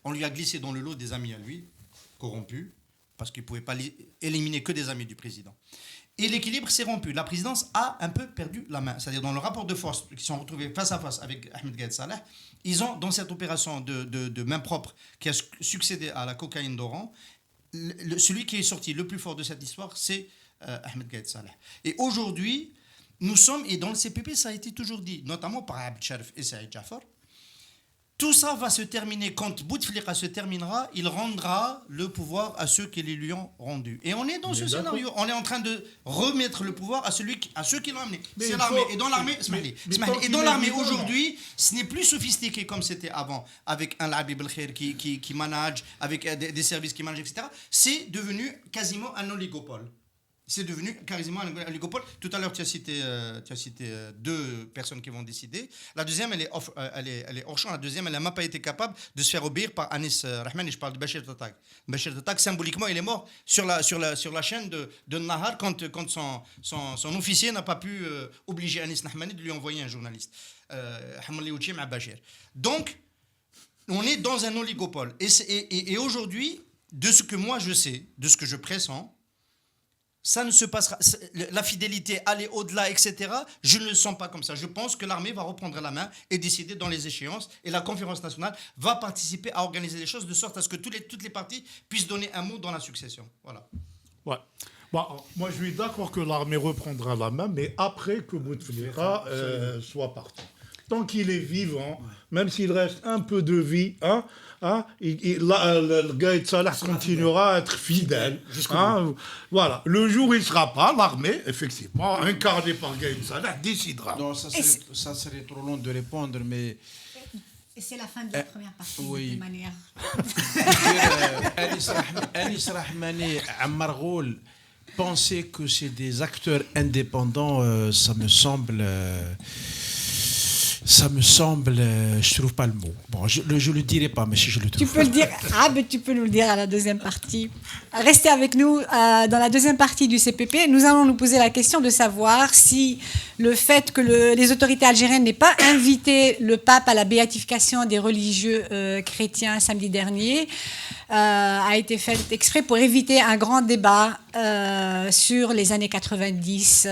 On lui a glissé dans le lot des amis à lui, corrompus, parce qu'il ne pouvait pas éliminer que des amis du président. Et l'équilibre s'est rompu. La présidence a un peu perdu la main. C'est-à-dire, dans le rapport de force, qui sont retrouvés face à face avec Ahmed Gaïd Saleh, ils ont, dans cette opération de main propre qui a succédé à la cocaïne d'Oran, celui qui est sorti le plus fort de cette histoire, c'est Ahmed Gaïd Saleh. Et aujourd'hui, nous sommes, et dans le CPP, ça a été toujours dit, notamment par Abd Sharif et Saïd Jafar, tout ça va se terminer quand Bouteflika se terminera, il rendra le pouvoir à ceux qui les lui ont rendu. Et on est dans ce scénario. On est en train de remettre le pouvoir à ceux qui l'ont amené. C'est l'armée. Et dans l'armée, aujourd'hui, ce n'est plus sophistiqué comme c'était avant, avec un Labib El-Khair qui manage, avec des services qui managent, etc. C'est devenu quasiment un oligopole. C'est devenu quasiment un oligopole. Tout à l'heure, tu as cité deux personnes qui vont décider. La deuxième, elle est hors champ. La deuxième, elle n'a même pas été capable de se faire obéir par Anis Rahman. Et je parle de Bachir Tatak. Bachir Tatak, symboliquement, il est mort sur la chaîne de Nahar quand son officier n'a pas pu obliger Anis Nahmani de lui envoyer un journaliste. Donc, on est dans un oligopole. Et aujourd'hui, de ce que moi je sais, de ce que je pressens, ça ne se passera. La fidélité, aller au-delà, etc., je ne le sens pas comme ça. Je pense que l'armée va reprendre la main et décider dans les échéances. Et la conférence nationale va participer à organiser les choses de sorte à ce que toutes les parties puissent donner un mot dans la succession. Voilà. Ouais. Moi, je suis d'accord que l'armée reprendra la main, mais après que Bouteflika soit parti. Tant qu'il est vivant, même s'il reste un peu de vie, le Gaïd Saleh continuera à être fidèle. Voilà. Le jour où il ne sera pas, l'armée, effectivement, incarnée par Gaïd Saleh, décidera. Non, ça serait trop long de répondre, mais Et c'est la fin de la première partie, oui. de toute manière. Anis Rahmani, Ammar Ghoul, penser que c'est des acteurs indépendants, ça me semble, je trouve pas le mot. Bon, je le dirai pas, mais si je le trouve. Tu peux le dire. Ah, mais tu peux nous le dire à la deuxième partie. Restez avec nous dans la deuxième partie du CPP. Nous allons nous poser la question de savoir si le fait que les autorités algériennes n'aient pas invité le pape à la béatification des religieux chrétiens samedi dernier a été fait exprès pour éviter un grand débat sur les années 90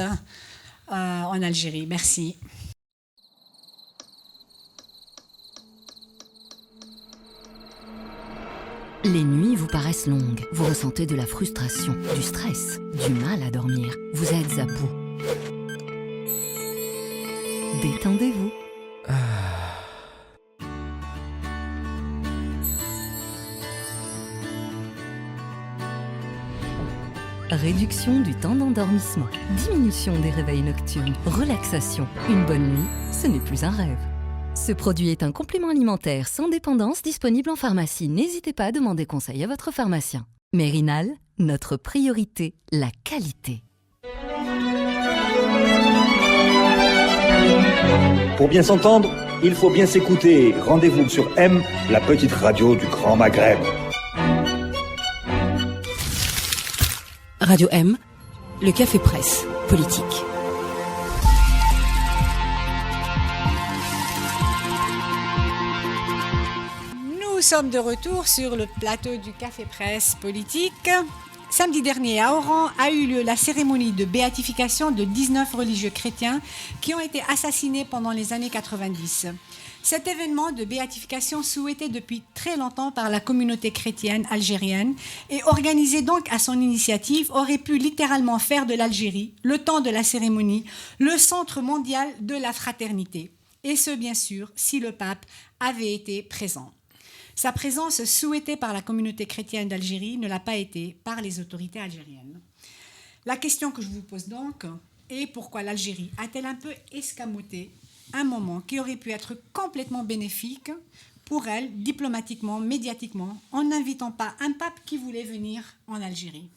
en Algérie. Merci. Les nuits vous paraissent longues, vous ressentez de la frustration, du stress, du mal à dormir, vous êtes à bout. Détendez-vous. Réduction du temps d'endormissement, diminution des réveils nocturnes, relaxation. Une bonne nuit, ce n'est plus un rêve. Ce produit est un complément alimentaire sans dépendance disponible en pharmacie. N'hésitez pas à demander conseil à votre pharmacien. Mérinal, notre priorité, la qualité. Pour bien s'entendre, il faut bien s'écouter. Rendez-vous sur M, la petite radio du Grand Maghreb. Radio M, le café presse politique. Nous sommes de retour sur le plateau du Café Presse Politique. Samedi dernier, à Oran, a eu lieu la cérémonie de béatification de 19 religieux chrétiens qui ont été assassinés pendant les années 90. Cet événement de béatification, souhaité depuis très longtemps par la communauté chrétienne algérienne et organisé donc à son initiative, aurait pu littéralement faire de l'Algérie, le temps de la cérémonie, le centre mondial de la fraternité. Et ce, bien sûr, si le pape avait été présent. Sa présence souhaitée par la communauté chrétienne d'Algérie ne l'a pas été par les autorités algériennes. La question que je vous pose donc est pourquoi l'Algérie a-t-elle un peu escamoté un moment qui aurait pu être complètement bénéfique pour elle, diplomatiquement, médiatiquement, en n'invitant pas un pape qui voulait venir en Algérie.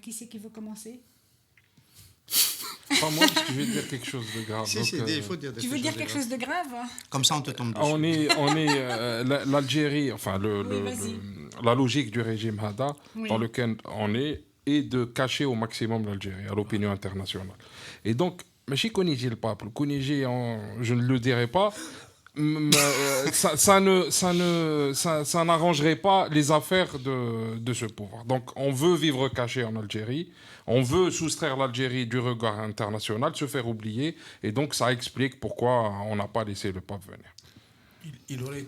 Qui c'est qui veut commencer ? Pas moi, parce que je vais dire quelque chose de grave. Il faut dire tu veux dire quelque chose de grave ? Comme ça, on te tombe dessus. L'Algérie, enfin, la logique du régime Hada, dans lequel on est de cacher au maximum l'Algérie à l'opinion internationale. Et donc, mais je connais le pape, je ne le dirai pas, ça n'arrangerait pas les affaires de ce pouvoir. Donc on veut vivre caché en Algérie, on veut soustraire l'Algérie du regard international, se faire oublier, et donc ça explique pourquoi on n'a pas laissé le pape venir. Il aurait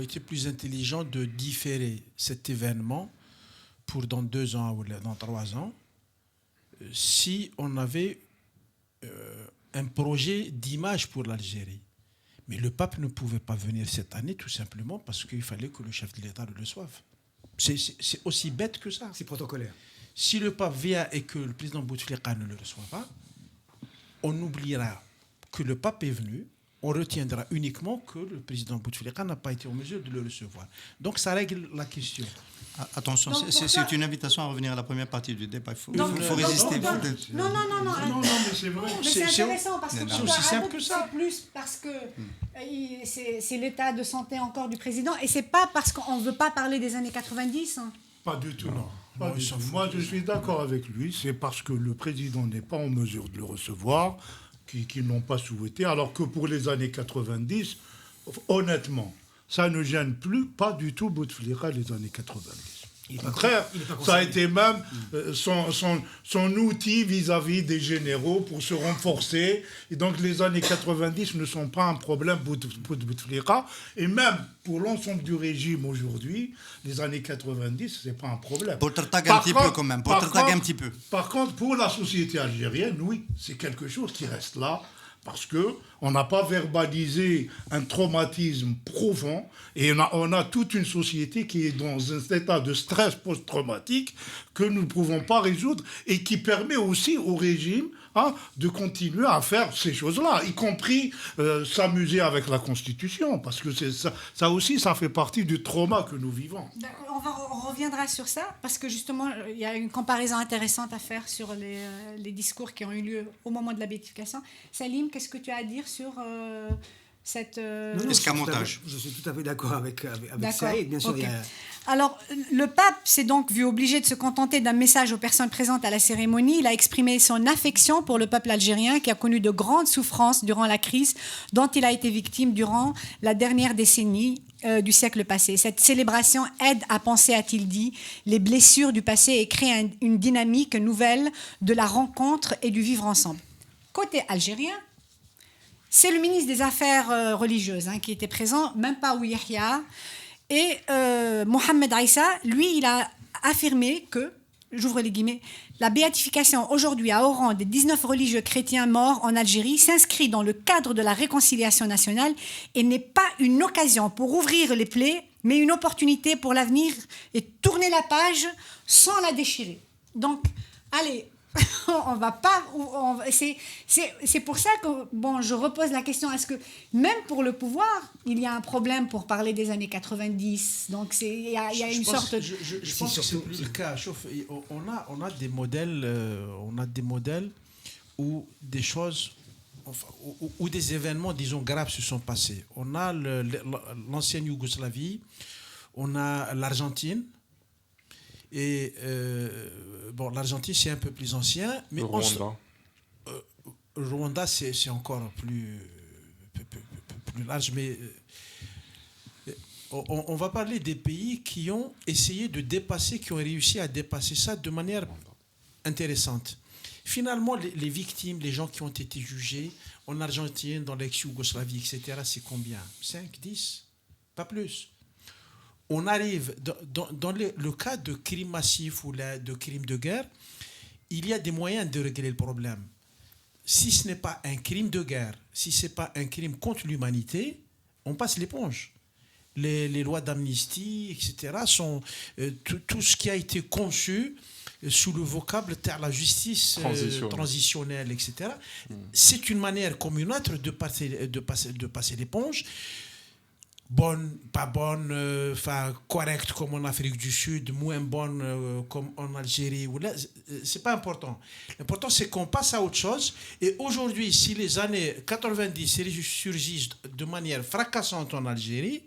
été plus intelligent de différer cet événement pour dans 2 ans ou dans 3 ans, si on avait un projet d'image pour l'Algérie. Mais le pape ne pouvait pas venir cette année tout simplement parce qu'il fallait que le chef de l'État le reçoive. C'est aussi bête que ça. C'est protocolaire. Si le pape vient et que le président Bouteflika ne le reçoit pas, on oubliera que le pape est venu, on retiendra uniquement que le président Bouteflika n'a pas été en mesure de le recevoir. Donc ça règle la question. Attention, c'est une invitation à revenir à la première partie du débat. Il faut résister. Non, mais c'est vrai. Mais c'est intéressant parce que c'est aussi simple que ça. C'est plus parce que c'est l'état de santé encore du président et c'est pas parce qu'on ne veut pas parler des années 90. Hein. Pas du tout, non. Pas du tout. Moi, je suis d'accord avec lui. C'est parce que le président n'est pas en mesure de le recevoir qu'ils n'ont pas souhaité. Alors que pour les années 90, honnêtement, ça ne gêne pas du tout Bouteflika les années 90. Au contraire, ça a été même son outil vis-à-vis des généraux pour se renforcer. Et donc les années 90 ne sont pas un problème pour Bouteflika. Et même pour l'ensemble du régime aujourd'hui, les années 90, ce n'est pas un problème. Pour te taguer un petit peu quand même. Par contre, pour la société algérienne, oui, c'est quelque chose qui reste là. Parce qu'on n'a pas verbalisé un traumatisme profond et on a toute une société qui est dans un état de stress post-traumatique que nous ne pouvons pas résoudre et qui permet aussi au régime de continuer à faire ces choses-là, y compris s'amuser avec la Constitution, parce que ça aussi, ça fait partie du trauma que nous vivons. On reviendra sur ça, parce que justement, il y a une comparaison intéressante à faire sur les discours qui ont eu lieu au moment de la béatification. Salim, qu'est-ce que tu as à dire sur cette... escamotage. Je suis tout à fait d'accord avec ça, et bien sûr, okay. il y a... Alors, le pape s'est donc vu obligé de se contenter d'un message aux personnes présentes à la cérémonie. Il a exprimé son affection pour le peuple algérien qui a connu de grandes souffrances durant la crise dont il a été victime durant la dernière décennie du siècle passé. Cette célébration aide à penser, a-t-il dit, les blessures du passé et crée une dynamique nouvelle de la rencontre et du vivre ensemble. Côté algérien, c'est le ministre des Affaires religieuses qui était présent, même pas Ouiyahia. Et Mohamed Aïssa, lui, il a affirmé que, j'ouvre les guillemets, la béatification aujourd'hui à Oran des 19 religieux chrétiens morts en Algérie s'inscrit dans le cadre de la réconciliation nationale et n'est pas une occasion pour ouvrir les plaies, mais une opportunité pour l'avenir et tourner la page sans la déchirer. Donc, allez... on va pas... C'est pour ça que je repose la question, est-ce que même pour le pouvoir, il y a un problème pour parler des années 90 ? Donc il y a une sorte... Je pense que c'est plus le cas. On a des modèles où des choses... où des événements, disons, graves se sont passés. On a l'ancienne Yougoslavie, on a l'Argentine. Et l'Argentine, c'est un peu plus ancien. Mais Rwanda, c'est encore plus large. Mais on va parler des pays qui ont essayé de dépasser, qui ont réussi à dépasser ça de manière intéressante. Finalement, les victimes, les gens qui ont été jugés en Argentine, dans l'ex-Yougoslavie, etc., c'est combien ? 5, 10 ? Pas plus. On arrive, dans le cas de crimes massifs ou de crimes de guerre, il y a des moyens de régler le problème. Si ce n'est pas un crime de guerre, si ce n'est pas un crime contre l'humanité, on passe l'éponge. Les lois d'amnistie, etc., sont tout ce qui a été conçu sous le vocable de la justice transitionnelle, etc. C'est une manière comme une autre de passer l'éponge. Bonne, pas bonne, correcte comme en Afrique du Sud, moins bonne comme en Algérie. C'est pas important. L'important, c'est qu'on passe à autre chose. Et aujourd'hui, si les années 90 surgissent de manière fracassante en Algérie,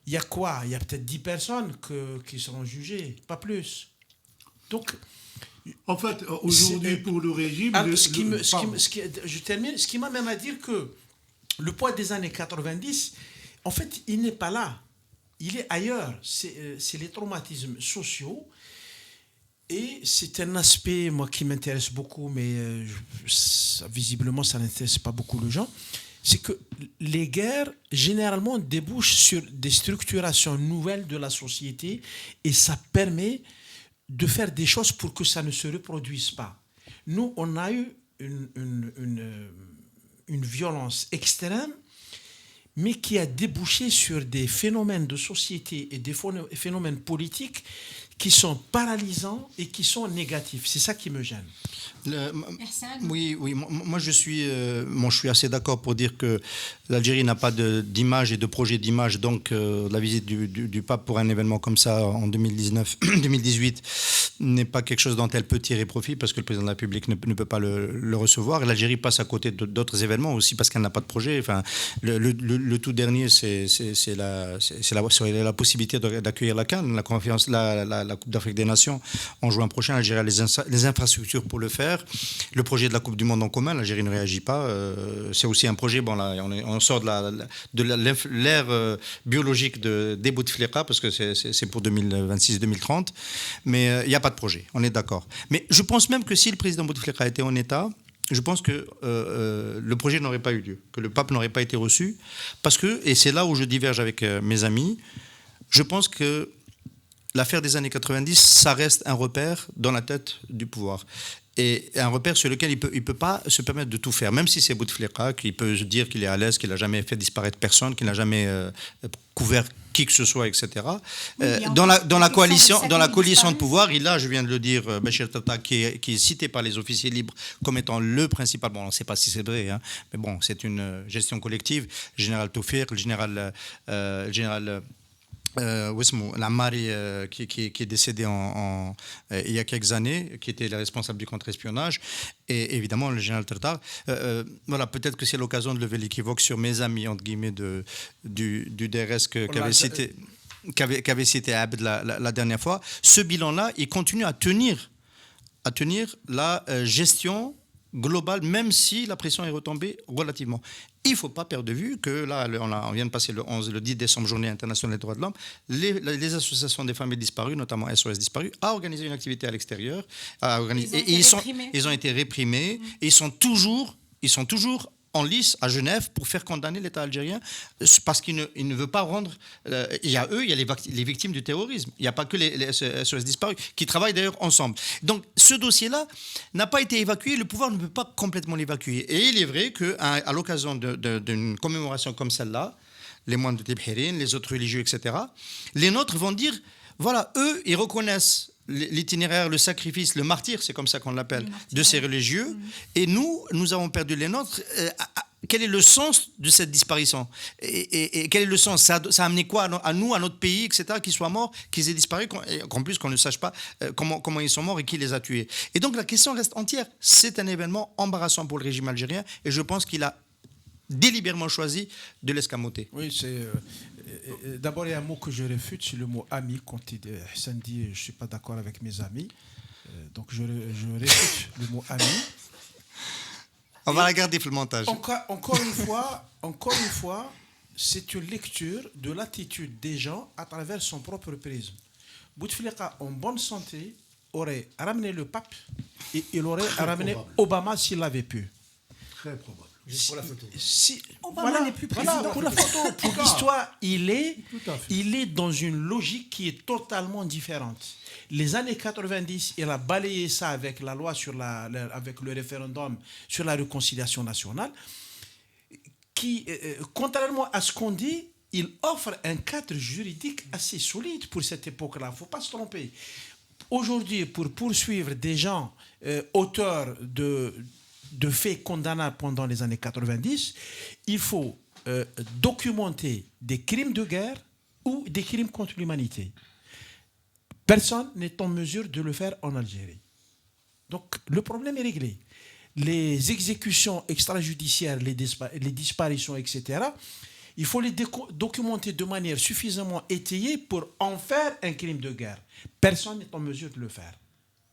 il y a quoi ? Il y a peut-être 10 personnes qui seront jugées, pas plus. Donc... En fait, aujourd'hui, pour le régime... je termine. Ce qui m'amène à dire que le poids des années 90... En fait, il n'est pas là. Il est ailleurs. C'est les traumatismes sociaux. Et c'est un aspect, moi, qui m'intéresse beaucoup, mais visiblement, ça n'intéresse pas beaucoup les gens. C'est que les guerres, généralement, débouchent sur des structurations nouvelles de la société et ça permet de faire des choses pour que ça ne se reproduise pas. Nous, on a eu une violence extrême, mais qui a débouché sur des phénomènes de société et des phénomènes politiques qui sont paralysants et qui sont négatifs. C'est ça qui me gêne. Oui, moi je suis assez d'accord pour dire que l'Algérie n'a pas d'image et de projet d'image, donc la visite du pape pour un événement comme ça en 2018 n'est pas quelque chose dont elle peut tirer profit parce que le président de la République ne peut pas le recevoir. Et l'Algérie passe à côté d'autres événements aussi parce qu'elle n'a pas de projet. Enfin, le tout dernier, c'est la possibilité d'accueillir la CAN, la conférence, la Coupe d'Afrique des Nations en juin prochain. L'Algérie a les infrastructures pour le faire. Le projet de la Coupe du Monde en commun, l'Algérie ne réagit pas. C'est aussi un projet, on sort de l'ère biologique des Bouteflika parce que c'est pour 2026-2030. Mais il n'y a pas de projet, on est d'accord. Mais je pense même que si le président Bouteflika était en état, je pense que le projet n'aurait pas eu lieu, que le pape n'aurait pas été reçu. Parce que, et c'est là où je diverge avec mes amis, je pense que l'affaire des années 90, ça reste un repère dans la tête du pouvoir. et un repère sur lequel il peut pas se permettre de tout faire, même si c'est Bouteflika, qui peut se dire qu'il est à l'aise, qu'il n'a jamais fait disparaître personne, qu'il n'a jamais couvert qui que ce soit, etc. Dans la coalition de pouvoir, il a, je viens de le dire, Béchir Tata, qui est cité par les officiers libres comme étant le principal, bon, on ne sait pas si c'est vrai, hein, mais bon, c'est une gestion collective, le général Toufir, le général Lamari, qui est décédé il y a quelques années, qui était le responsable du contre-espionnage, et évidemment le général Tartar. Voilà, peut-être que c'est l'occasion de lever l'équivoque sur mes amis, entre guillemets, du DRS qu'avait cité Abd la dernière fois. Ce bilan-là, il continue à tenir la gestion globale, même si la pression est retombée relativement. Il ne faut pas perdre de vue que là, on vient de passer le 10 décembre, journée internationale des droits de l'homme, les associations des familles disparues, notamment SOS Disparues, a organisé une activité à l'extérieur. Ils ont été réprimés. Et ils sont toujours en lice à Genève pour faire condamner l'État algérien parce qu'il ne veut pas rendre... il y a les victimes du terrorisme. Il n'y a pas que les SOS disparus qui travaillent d'ailleurs ensemble. Donc ce dossier-là n'a pas été évacué. Le pouvoir ne peut pas complètement l'évacuer. Et il est vrai qu'à l'occasion d'une commémoration comme celle-là, les moines de Tibhirine, les autres religieux, etc., les nôtres vont dire, voilà, eux, ils reconnaissent l'itinéraire, le sacrifice, le martyr, c'est comme ça qu'on l'appelle, de ces religieux. Et nous avons perdu les nôtres. Quel est le sens de cette disparition et quel est le sens? Ça a amené quoi à nous, à notre pays, etc., qu'ils soient morts, qu'ils aient disparu, qu'en plus qu'on ne sache pas comment ils sont morts et qui les a tués. Et donc la question reste entière. C'est un événement embarrassant pour le régime algérien et je pense qu'il a délibérément choisi de l'escamoter. Oui, c'est... D'abord, il y a un mot que je réfute, c'est le mot ami. Quand Hassan dit je ne suis pas d'accord avec mes amis, donc je réfute le mot ami. On va la garder pour le montage. Encore une fois, c'est une lecture de l'attitude des gens à travers son propre prisme. Bouteflika, en bonne santé, aurait ramené le pape et il aurait ramené Obama s'il l'avait pu. Très probable. Juste pour la photo. Obama n'est plus président. Pour la photo, pour l'histoire, il est dans une logique qui est totalement différente. Les années 90, il a balayé ça avec la loi avec le référendum sur la réconciliation nationale, qui, contrairement à ce qu'on dit, il offre un cadre juridique assez solide pour cette époque-là. Il ne faut pas se tromper. Aujourd'hui, pour poursuivre des gens auteurs de faits condamnables pendant les années 90, il faut documenter des crimes de guerre ou des crimes contre l'humanité. Personne n'est en mesure de le faire en Algérie. Donc le problème est réglé. Les exécutions extrajudiciaires, les disparitions, etc., il faut les documenter de manière suffisamment étayée pour en faire un crime de guerre. Personne n'est en mesure de le faire.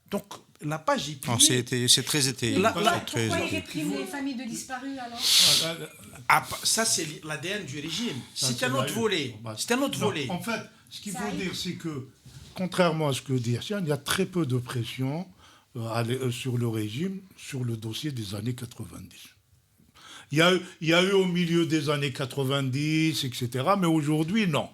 Donc la page est pliée. C'est très étayé. Pourquoi ils répriment les familles de disparus alors? Ça, c'est l'ADN du régime. C'est un autre volet. En fait, ce qu'il faut dire, c'est que, contrairement à ce que dit Hassan, il y a très peu de pression sur le régime, sur le dossier des années 90. Il y a eu au milieu des années 90, etc., mais aujourd'hui, non.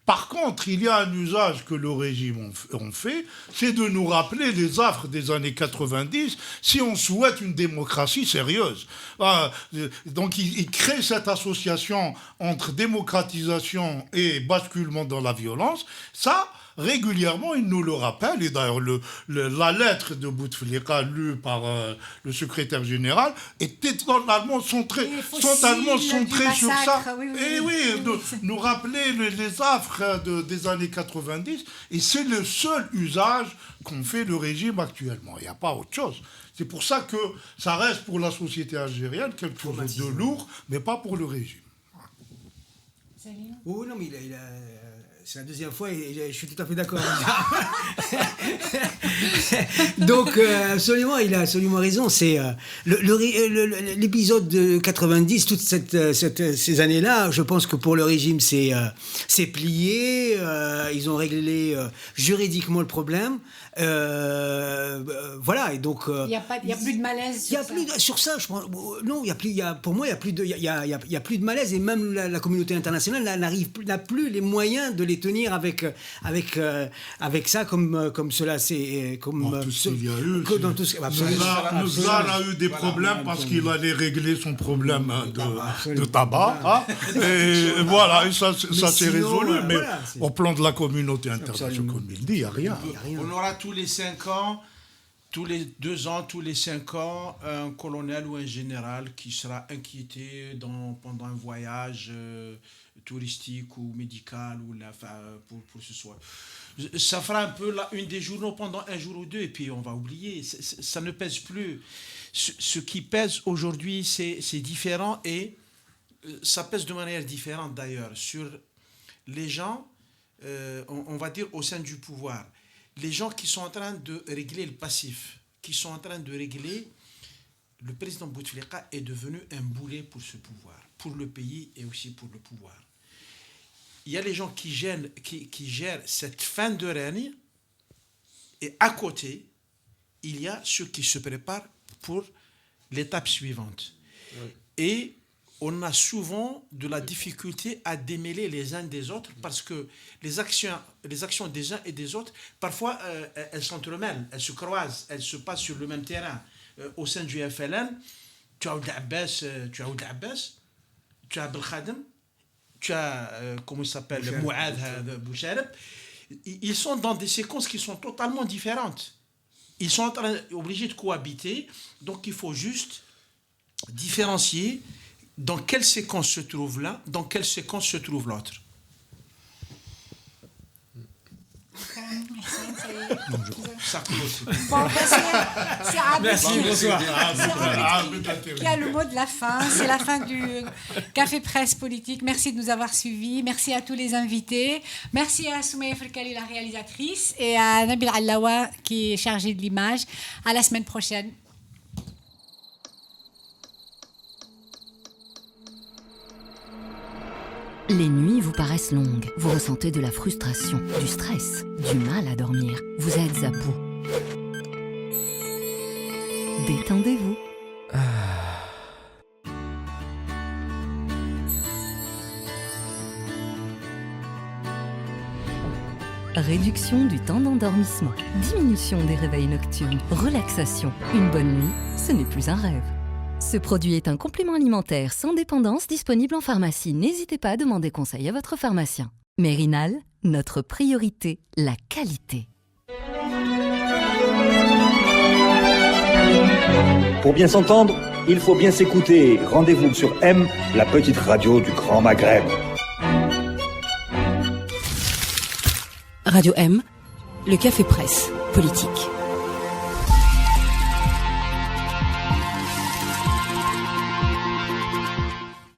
Par contre, il y a un usage que le régime en fait, c'est de nous rappeler les affres des années 90 si on souhaite une démocratie sérieuse. Donc il crée cette association entre démocratisation et basculement dans la violence. Ça, régulièrement, il nous le rappelle. Et d'ailleurs, la lettre de Bouteflika lue par le secrétaire général est totalement centrée sur ça. Nous rappeler les affres des années 90. Et c'est le seul usage qu'en fait le régime actuellement. Il n'y a pas autre chose. C'est pour ça que ça reste pour la société algérienne quelque chose de lourd, mais pas pour le régime. Oui, non, mais c'est la deuxième fois et je suis tout à fait d'accord. Donc, absolument, il a absolument raison. C'est l'épisode de 90, toutes ces années-là, je pense que pour le régime, c'est plié. Ils ont réglé juridiquement le problème. Voilà, et donc... Il n'y a plus de malaise sur ça. Je pense, non, pour moi, il n'y a plus de malaise. Et même la communauté internationale n'a plus les moyens de les tenir avec ça comme cela. C'est comme tout ce qu'il y a eu. dans tout ce, Nuzlan a eu des problèmes parce qu'il allait régler son problème de tabac. Et voilà, et ça s'est résolu. Mais voilà, au plan de la communauté internationale, comme il dit, il n'y a rien. On aura tous les 5 ans, tous les 2 ans, tous les 5 ans, un colonel ou un général qui sera inquiété pendant un voyage touristique ou médical ou pour ce soir. Ça fera un peu la une des journaux pendant un jour ou deux et puis on va oublier. Ça ne pèse plus. Ce qui pèse aujourd'hui, c'est différent et ça pèse de manière différente d'ailleurs sur les gens, on va dire au sein du pouvoir. Les gens qui sont en train de régler le passif, qui sont en train de régler, le président Bouteflika est devenu un boulet pour ce pouvoir, pour le pays et aussi pour le pouvoir. Il y a les gens qui gèrent cette fin de règne et à côté, il y a ceux qui se préparent pour l'étape suivante. Oui. Et on a souvent de la difficulté à démêler les uns des autres parce que les actions des uns et des autres, parfois, elles s'entremêlent, elles se croisent, elles se passent sur le même terrain. Au sein du FLN, tu as Ould Abbas, tu as Belkhadem, tu as, comment il s'appelle, Mouad Bouchareb. Ils sont dans des séquences qui sont totalement différentes. Ils sont obligés de cohabiter, donc il faut juste différencier dans quelle séquence se trouve l'un, dans quelle séquence se trouve l'autre. Ça bon, c'est Abid qui a le mot de la fin. C'est la fin du Café Presse Politique. Merci de nous avoir suivis. Merci à tous les invités. Merci à Soumaïa Frkali, la réalisatrice, et à Nabil Allawa qui est chargé de l'image. À la semaine prochaine. Les nuits vous paraissent longues, vous ressentez de la frustration, du stress, du mal à dormir, vous êtes à bout. Détendez-vous. Réduction du temps d'endormissement, diminution des réveils nocturnes, relaxation. Une bonne nuit, ce n'est plus un rêve. Ce produit est un complément alimentaire sans dépendance disponible en pharmacie. N'hésitez pas à demander conseil à votre pharmacien. Mérinal, notre priorité, la qualité. Pour bien s'entendre, il faut bien s'écouter. Rendez-vous sur M, la petite radio du Grand Maghreb. Radio M, le Café Presse Politique.